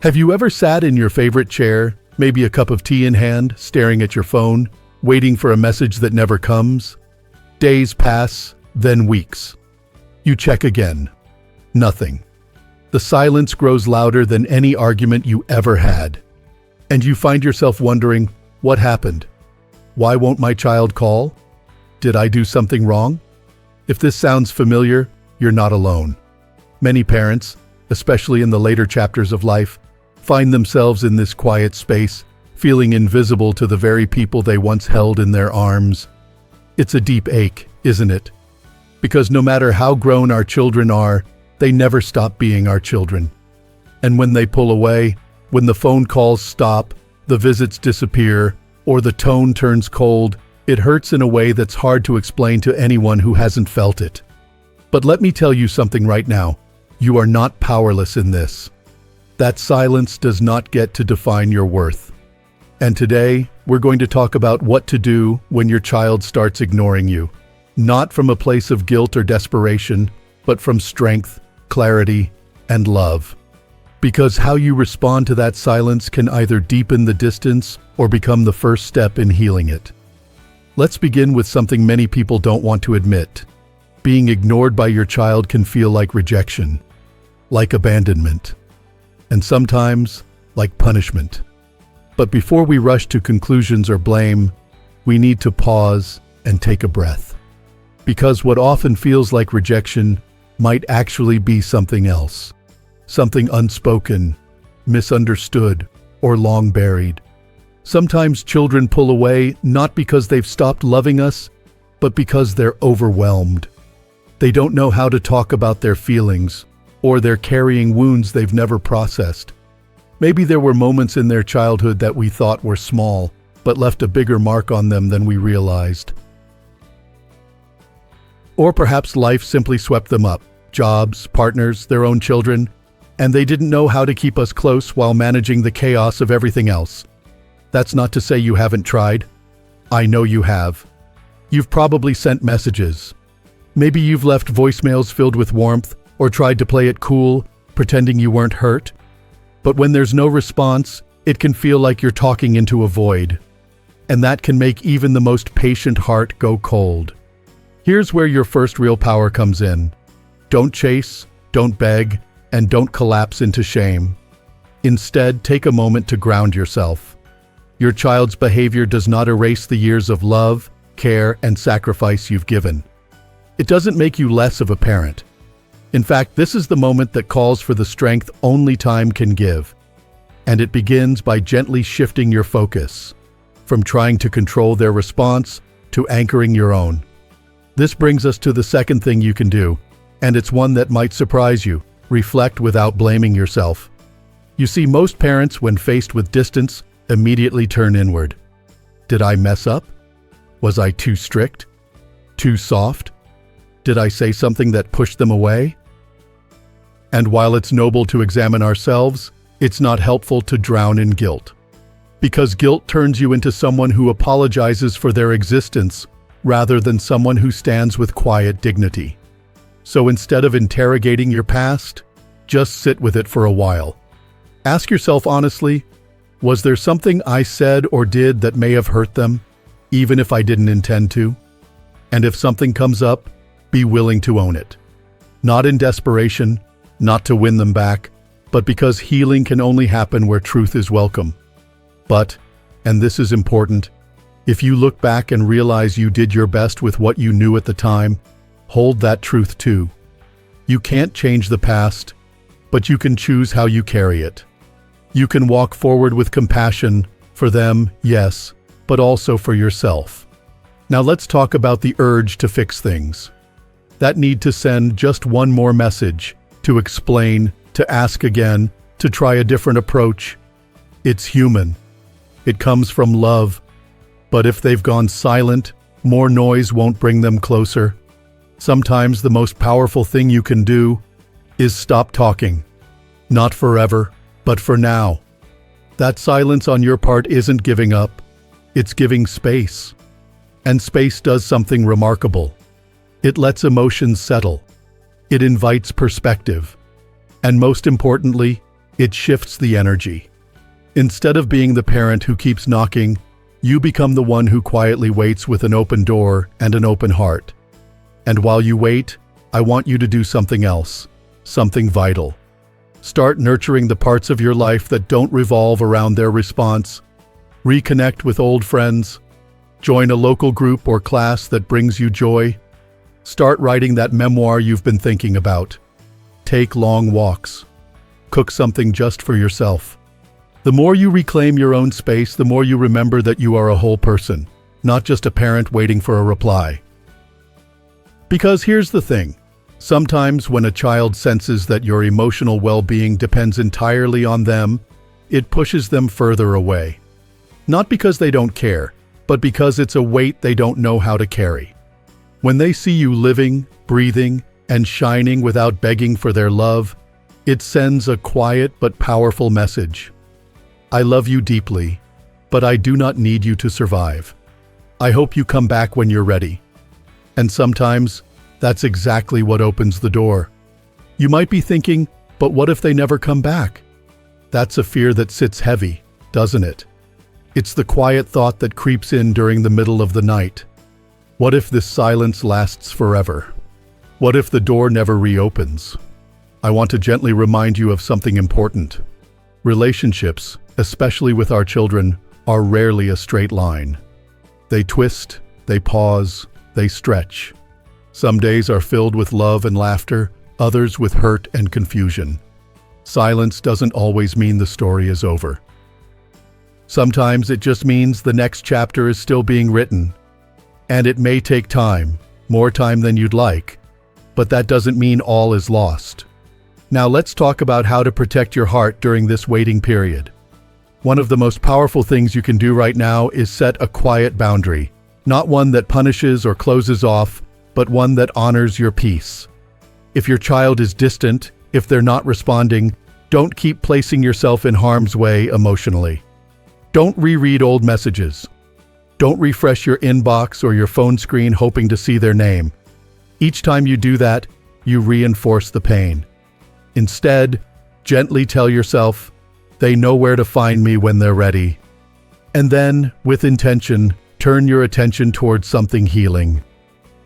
Have you ever sat in your favorite chair, maybe a cup of tea in hand, staring at your phone, waiting for a message that never comes? Days pass, then weeks. You check again. Nothing. The silence grows louder than any argument you ever had. And you find yourself wondering, what happened? Why won't my child call? Did I do something wrong? If this sounds familiar, you're not alone. Many parents, especially in the later chapters of life, find themselves in this quiet space, feeling invisible to the very people they once held in their arms. It's a deep ache, isn't it? Because no matter how grown our children are, they never stop being our children. And when they pull away, when the phone calls stop, the visits disappear, or the tone turns cold, it hurts in a way that's hard to explain to anyone who hasn't felt it. But let me tell you something right now. You are not powerless in this. That silence does not get to define your worth. And today, we're going to talk about what to do when your child starts ignoring you. Not from a place of guilt or desperation, but from strength, clarity, and love. Because how you respond to that silence can either deepen the distance or become the first step in healing it. Let's begin with something many people don't want to admit. Being ignored by your child can feel like rejection, like abandonment, and sometimes like punishment. But before we rush to conclusions or blame, we need to pause and take a breath. Because what often feels like rejection might actually be something else. Something unspoken, misunderstood, or long buried. Sometimes children pull away not because they've stopped loving us, but because they're overwhelmed. They don't know how to talk about their feelings, or they're carrying wounds they've never processed. Maybe there were moments in their childhood that we thought were small, but left a bigger mark on them than we realized. Or perhaps life simply swept them up. Jobs, partners, their own children, and they didn't know how to keep us close while managing the chaos of everything else. That's not to say you haven't tried. I know you have. You've probably sent messages. Maybe you've left voicemails filled with warmth, or tried to play it cool, pretending you weren't hurt. But when there's no response, it can feel like you're talking into a void. And that can make even the most patient heart go cold. Here's where your first real power comes in. Don't chase, don't beg, and don't collapse into shame. Instead, take a moment to ground yourself. Your child's behavior does not erase the years of love, care, and sacrifice you've given. It doesn't make you less of a parent. In fact, this is the moment that calls for the strength only time can give. And it begins by gently shifting your focus, from trying to control their response to anchoring your own. This brings us to the second thing you can do, and it's one that might surprise you. Reflect without blaming yourself. You see, most parents, when faced with distance, immediately turn inward. Did I mess up? Was I too strict? Too soft? Did I say something that pushed them away? And while it's noble to examine ourselves, it's not helpful to drown in guilt. Because guilt turns you into someone who apologizes for their existence rather than someone who stands with quiet dignity. So instead of interrogating your past, just sit with it for a while. Ask yourself honestly, was there something I said or did that may have hurt them, even if I didn't intend to? And if something comes up, be willing to own it. Not in desperation, not to win them back, but because healing can only happen where truth is welcome. But, and this is important, if you look back and realize you did your best with what you knew at the time, hold that truth too. You can't change the past, but you can choose how you carry it. You can walk forward with compassion for them, yes, but also for yourself. Now let's talk about the urge to fix things. That need to send just one more message, to explain, to ask again, to try a different approach. It's human. It comes from love. But if they've gone silent, more noise won't bring them closer. Sometimes the most powerful thing you can do is stop talking. Not forever, but for now. That silence on your part isn't giving up. It's giving space. And space does something remarkable. It lets emotions settle. It invites perspective. And most importantly, It shifts the energy. Instead of being the parent who keeps knocking, you become the one who quietly waits with an open door and an open heart. And while you wait, I want you to do something else, something vital. Start nurturing the parts of your life that don't revolve around their response. Reconnect with old friends. Join a local group or class that brings you joy. Start writing that memoir you've been thinking about. Take long walks. Cook something just for yourself. The more you reclaim your own space, the more you remember that you are a whole person, not just a parent waiting for a reply. Because here's the thing. Sometimes when a child senses that your emotional well-being depends entirely on them, it pushes them further away. Not because they don't care, but because it's a weight they don't know how to carry. When they see you living, breathing, and shining without begging for their love, it sends a quiet but powerful message. I love you deeply, but I do not need you to survive. I hope you come back when you're ready. And sometimes, that's exactly what opens the door. You might be thinking, but what if they never come back? That's a fear that sits heavy, doesn't it? It's the quiet thought that creeps in during the middle of the night. What if this silence lasts forever? What if the door never reopens? I want to gently remind you of something important. Relationships, especially with our children, are rarely a straight line. They twist, they pause, they stretch. Some days are filled with love and laughter, others with hurt and confusion. Silence doesn't always mean the story is over. Sometimes it just means the next chapter is still being written. And it may take time, more time than you'd like, but that doesn't mean all is lost. Now let's talk about how to protect your heart during this waiting period. One of the most powerful things you can do right now is set a quiet boundary, not one that punishes or closes off, but one that honors your peace. If your child is distant, if they're not responding, don't keep placing yourself in harm's way emotionally. Don't reread old messages. Don't refresh your inbox or your phone screen hoping to see their name. Each time you do that, you reinforce the pain. Instead, gently tell yourself, they know where to find me when they're ready. And then, with intention, turn your attention towards something healing.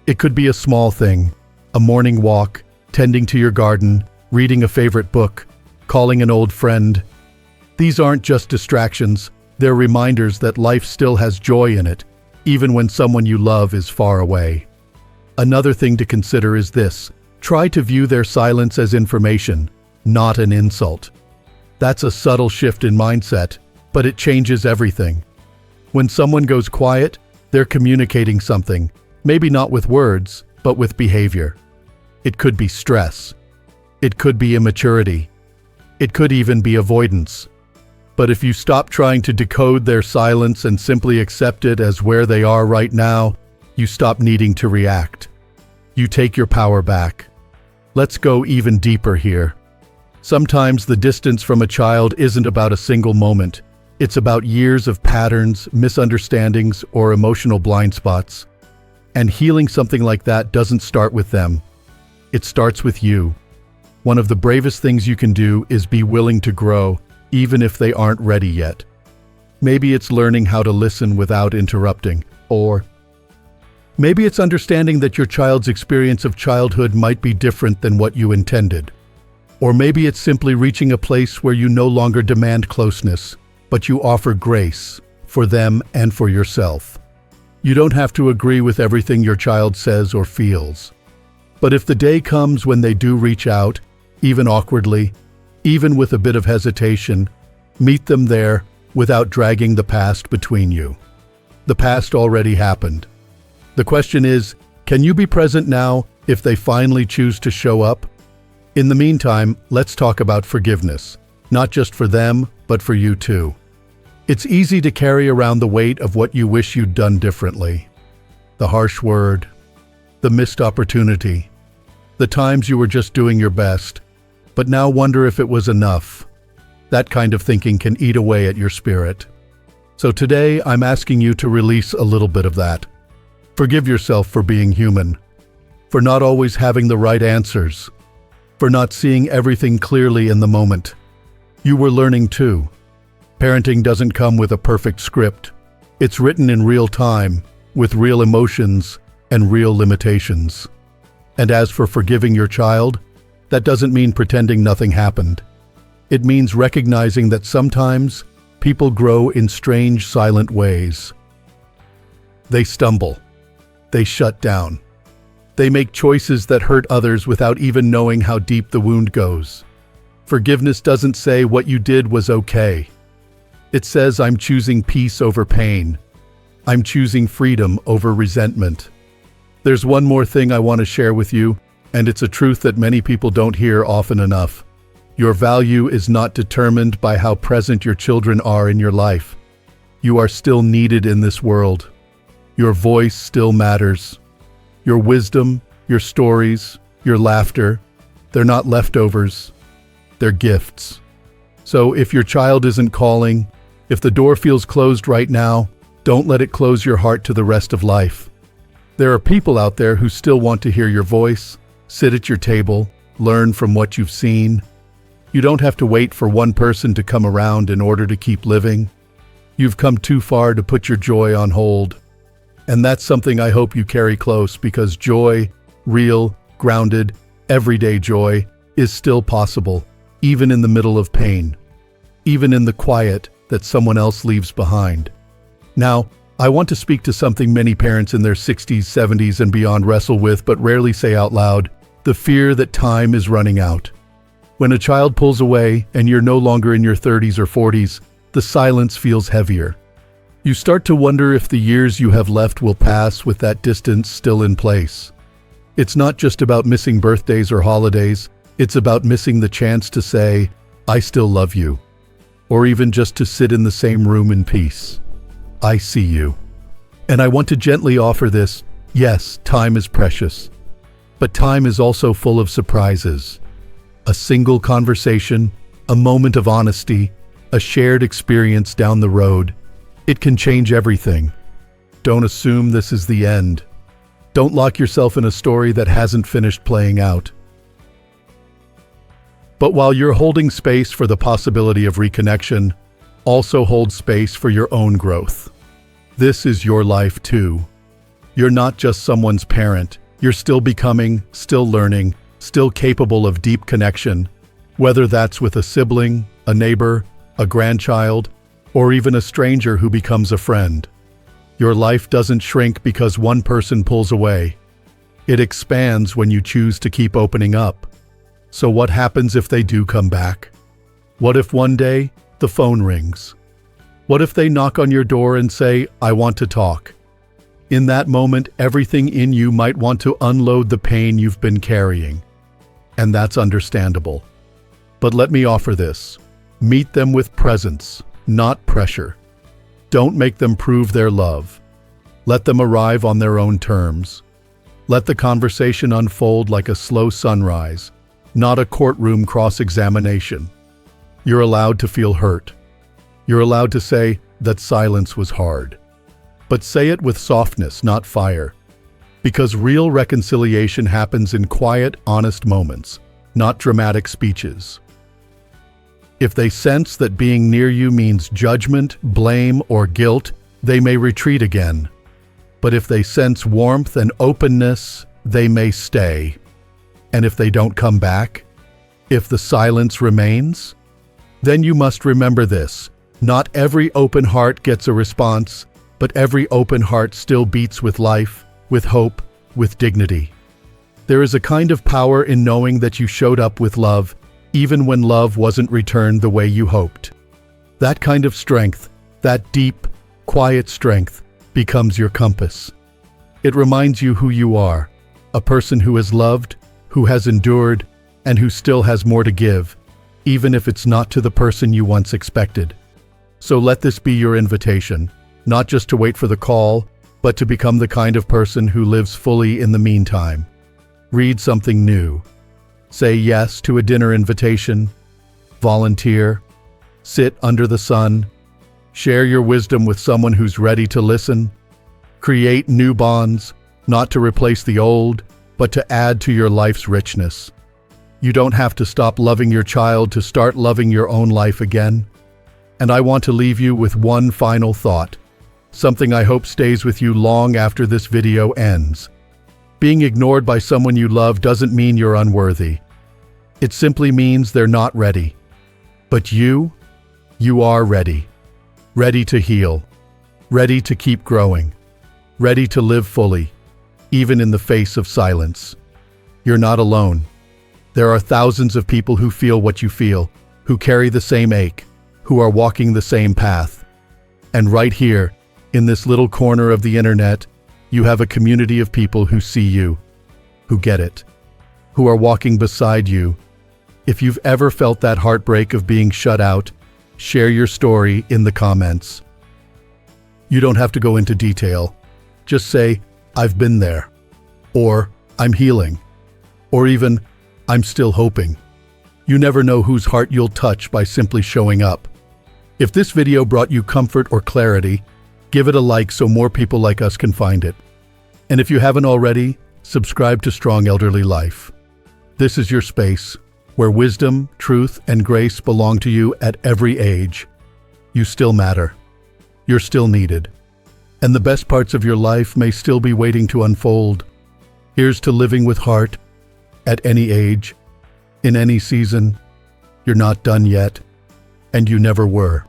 It could be a small thing, a morning walk, tending to your garden, reading a favorite book, calling an old friend. These aren't just distractions, they're reminders that life still has joy in it, even when someone you love is far away. Another thing to consider is this: try to view their silence as information, not an insult. That's a subtle shift in mindset, but it changes everything. When someone goes quiet, they're communicating something, maybe not with words, but with behavior. It could be stress. It could be immaturity. It could even be avoidance. But if you stop trying to decode their silence and simply accept it as where they are right now, you stop needing to react. You take your power back. Let's go even deeper here. Sometimes the distance from a child isn't about a single moment. It's about years of patterns, misunderstandings, or emotional blind spots. And healing something like that doesn't start with them. It starts with you. One of the bravest things you can do is be willing to grow, even if they aren't ready yet. Maybe it's learning how to listen without interrupting, or maybe it's understanding that your child's experience of childhood might be different than what you intended. Or maybe it's simply reaching a place where you no longer demand closeness, but you offer grace for them and for yourself. You don't have to agree with everything your child says or feels. But if the day comes when they do reach out, even awkwardly, even with a bit of hesitation, meet them there without dragging the past between you. The past already happened. The question is, can you be present now if they finally choose to show up? In the meantime, let's talk about forgiveness, not just for them, but for you too. It's easy to carry around the weight of what you wish you'd done differently. The harsh word, the missed opportunity, the times you were just doing your best, but now wonder if it was enough. That kind of thinking can eat away at your spirit. So today, I'm asking you to release a little bit of that. Forgive yourself for being human, for not always having the right answers, for not seeing everything clearly in the moment. You were learning too. Parenting doesn't come with a perfect script. It's written in real time, with real emotions and real limitations. And as for forgiving your child, that doesn't mean pretending nothing happened. It means recognizing that sometimes people grow in strange, silent ways. They stumble. They shut down. They make choices that hurt others without even knowing how deep the wound goes. Forgiveness doesn't say what you did was okay. It says I'm choosing peace over pain. I'm choosing freedom over resentment. There's one more thing I want to share with you, and it's a truth that many people don't hear often enough. Your value is not determined by how present your children are in your life. You are still needed in this world. Your voice still matters. Your wisdom, your stories, your laughter, they're not leftovers. They're gifts. So if your child isn't calling, if the door feels closed right now, don't let it close your heart to the rest of life. There are people out there who still want to hear your voice, sit at your table, learn from what you've seen. You don't have to wait for one person to come around in order to keep living. You've come too far to put your joy on hold. And that's something I hope you carry close, because joy, real, grounded, everyday joy, is still possible, even in the middle of pain, even in the quiet that someone else leaves behind. Now, I want to speak to something many parents in their 60s, 70s, and beyond wrestle with but rarely say out loud: the fear that time is running out. When a child pulls away and you're no longer in your 30s or 40s, the silence feels heavier. You start to wonder if the years you have left will pass with that distance still in place. It's not just about missing birthdays or holidays, it's about missing the chance to say, "I still love you," or even just to sit in the same room in peace. I see you. And I want to gently offer this: yes, time is precious, but time is also full of surprises. A single conversation, a moment of honesty, a shared experience down the road, it can change everything. Don't assume this is the end. Don't lock yourself in a story that hasn't finished playing out. But while you're holding space for the possibility of reconnection, also hold space for your own growth. This is your life too. You're not just someone's parent. You're still becoming, still learning, still capable of deep connection, whether that's with a sibling, a neighbor, a grandchild, or even a stranger who becomes a friend. Your life doesn't shrink because one person pulls away. It expands when you choose to keep opening up. So what happens if they do come back? What if one day the phone rings? What if they knock on your door and say, "I want to talk"? In that moment, everything in you might want to unload the pain you've been carrying. And that's understandable. But let me offer this: meet them with presence, not pressure. Don't make them prove their love. Let them arrive on their own terms. Let the conversation unfold like a slow sunrise, not a courtroom cross-examination. You're allowed to feel hurt. You're allowed to say that silence was hard. But say it with softness, not fire. Because real reconciliation happens in quiet, honest moments, not dramatic speeches. If they sense that being near you means judgment, blame, or guilt, they may retreat again. But if they sense warmth and openness, they may stay. And if they don't come back, if the silence remains, then you must remember this: not every open heart gets a response, but every open heart still beats with life, with hope, with dignity. There is a kind of power in knowing that you showed up with love, even when love wasn't returned the way you hoped. That kind of strength, that deep, quiet strength, becomes your compass. It reminds you who you are, a person who has loved, who has endured, and who still has more to give, even if it's not to the person you once expected. So let this be your invitation, not just to wait for the call, but to become the kind of person who lives fully in the meantime. Read something new. Say yes to a dinner invitation. Volunteer. Sit under the sun. Share your wisdom with someone who's ready to listen. Create new bonds, not to replace the old, but to add to your life's richness. You don't have to stop loving your child to start loving your own life again. And I want to leave you with one final thought, something I hope stays with you long after this video ends. Being ignored by someone you love doesn't mean you're unworthy. It simply means they're not ready. But you are ready. Ready to heal. Ready to keep growing. Ready to live fully, even in the face of silence. You're not alone. There are thousands of people who feel what you feel, who carry the same ache, who are walking the same path. And right here, in this little corner of the internet, you have a community of people who see you, who get it, who are walking beside you. If you've ever felt that heartbreak of being shut out, share your story in the comments. You don't have to go into detail. Just say, "I've been there," or "I'm healing," or even, "I'm still hoping." You never know whose heart you'll touch by simply showing up. If this video brought you comfort or clarity, give it a like so more people like us can find it. And if you haven't already, subscribe to Strong Elderly Life. This is your space, where wisdom, truth, and grace belong to you at every age. You still matter. You're still needed. And the best parts of your life may still be waiting to unfold. Here's to living with heart, at any age, in any season. You're not done yet, and you never were.